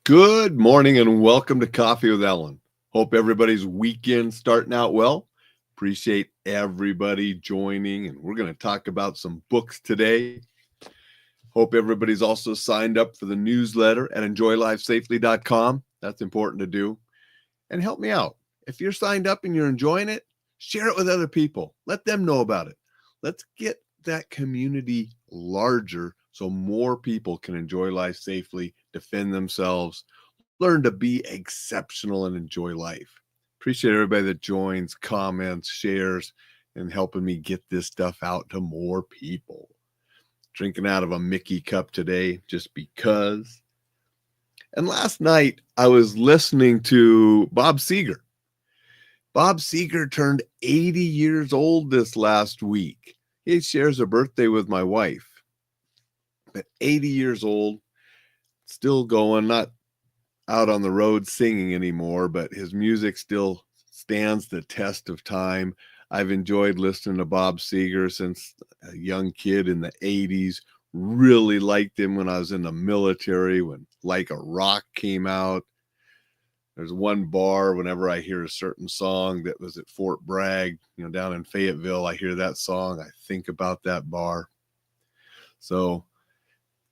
Good morning and welcome to Coffee with Alain. Hope everybody's weekend starting out well. Appreciate everybody joining, and we're going to talk about some books today. Hope everybody's also signed up for the newsletter at enjoylifesafely.com. That's important to do. And help me out. If you're signed up and you're enjoying it, share it with other people. Let them know about it. Let's get that community larger so more people can enjoy life safely, defend themselves, learn to be exceptional, and enjoy life. Appreciate everybody that joins, comments, shares, and helping me get this stuff out to more people. Drinking out of a Mickey cup today just because. And last night I was listening to Bob Seger. Bob Seger turned 80 years old this last week. He shares a birthday with my wife. But 80 years old, still going, not out on the road singing anymore, but his music still stands the test of time. I've enjoyed listening to Bob Seger since a young kid in the 80s. Really liked him when I was in the military, when Like a Rock came out. There's one bar whenever I hear a certain song that was at Fort Bragg, down in Fayetteville, I hear that song, I think about that bar. So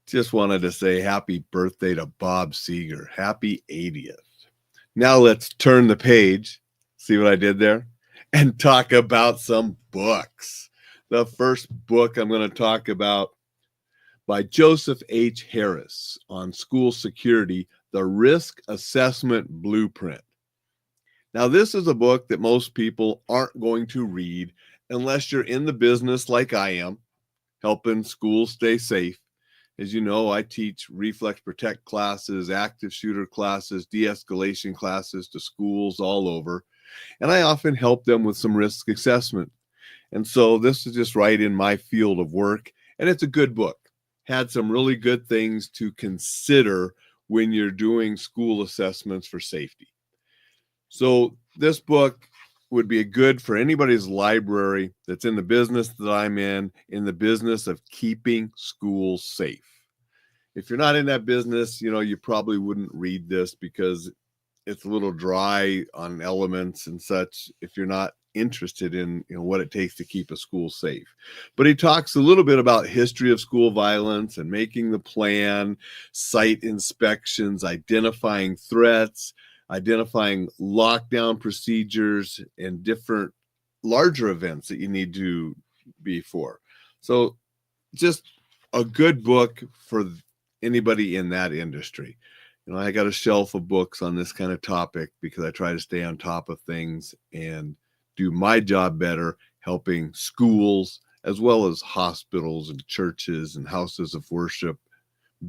just wanted to say happy birthday to Bob Seger. Happy 80th. Now let's turn the page, see what I did there, and talk about some books. The first book I'm going to talk about by Joseph H. Harris on school security, The Risk Assessment Blueprint. Now, this is a book that most people aren't going to read unless you're in the business like I am, helping schools stay safe. As you know, I teach reflex protect classes, active shooter classes, de-escalation classes to schools all over. And I often help them with some risk assessment. And so this is just right in my field of work. And it's a good book. Had some really good things to consider when you're doing school assessments for safety. So this book would be good for anybody's library that's in the business that I'm in the business of keeping schools safe. If you're not in that business, you probably wouldn't read this because it's a little dry on elements and such if you're not interested in what it takes to keep a school safe. But he talks a little bit about history of school violence and making the plan, site inspections, identifying threats, identifying lockdown procedures, and different larger events that you need to be for. So just a good book for anybody in that industry. I got a shelf of books on this kind of topic because I try to stay on top of things and do my job better, helping schools as well as hospitals and churches and houses of worship,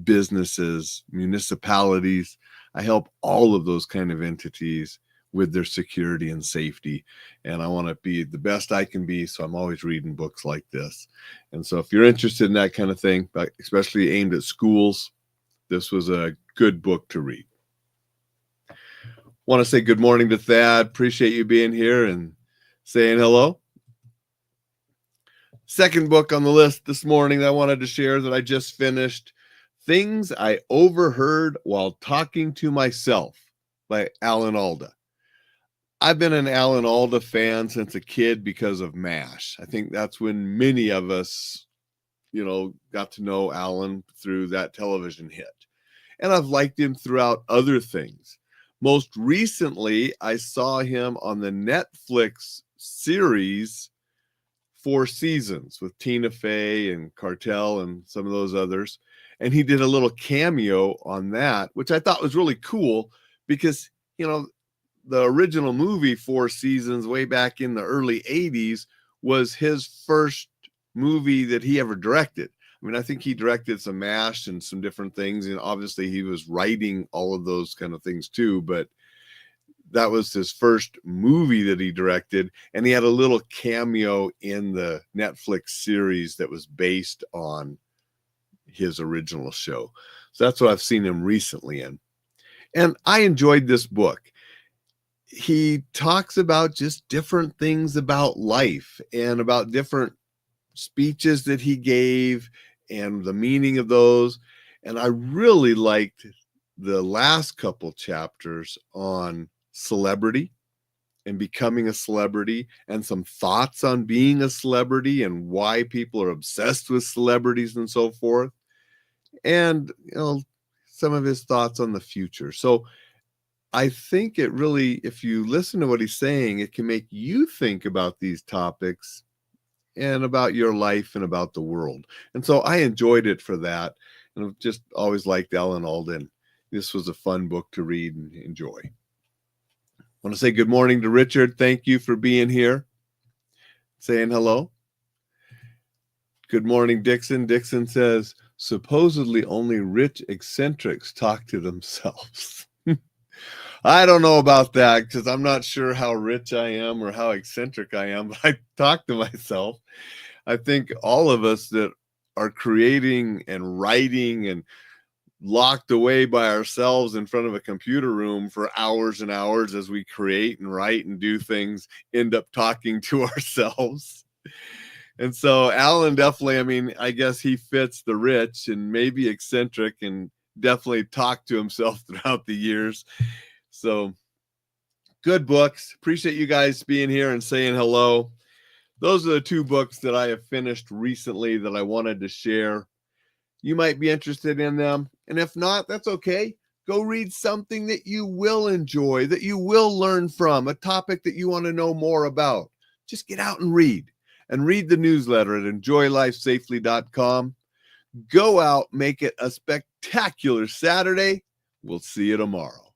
businesses, municipalities. I help all of those kind of entities with their security and safety. And I want to be the best I can be. So I'm always reading books like this. And so if you're interested in that kind of thing, especially aimed at schools, this was a good book to read. Want to say good morning to Thad. Appreciate you being here and saying hello. Second book on the list this morning that I wanted to share that I just finished, Things I Overheard While Talking to Myself by Alda. I've been an Alda fan since a kid because of MASH. I think that's when many of us, got to know Alain through that television hit. And I've liked him throughout other things. Most recently, I saw him on the Netflix series 4 Seasons with Tina Fey and Cartel and some of those others. And he did a little cameo on that, which I thought was really cool because, the original movie 4 Seasons way back in the early 80s was his first movie that he ever directed. I mean, I think he directed some MASH and some different things, and obviously he was writing all of those kind of things too, but that was his first movie that he directed, and he had a little cameo in the Netflix series that was based on his original show. So that's what I've seen him recently in. And I enjoyed this book. He talks about just different things about life and about different speeches that he gave and the meaning of those. And I really liked the last couple chapters on celebrity and becoming a celebrity, and some thoughts on being a celebrity and why people are obsessed with celebrities and so forth. And, some of his thoughts on the future. So I think it really, if you listen to what he's saying, it can make you think about these topics and about your life and about the world. And so I enjoyed it for that. And I've just always liked Alain Alda. This was a fun book to read and enjoy. I want to say good morning to Richard. Thank you for being here. Saying hello. Good morning, Dixon. Dixon says, supposedly only rich eccentrics talk to themselves. I don't know about that because I'm not sure how rich I am or how eccentric I am, but I talk to myself. I think all of us that are creating and writing and locked away by ourselves in front of a computer room for hours and hours as we create and write and do things, end up talking to ourselves. And so Alain definitely, I guess he fits the rich and maybe eccentric and definitely talked to himself throughout the years. So good books. Appreciate you guys being here and saying hello. Those are the two books that I have finished recently that I wanted to share. You might be interested in them. And if not, that's okay. Go read something that you will enjoy, that you will learn from, a topic that you want to know more about. Just get out and read the newsletter at enjoylifesafely.com. Go out, make it a spectacular Saturday. We'll see you tomorrow.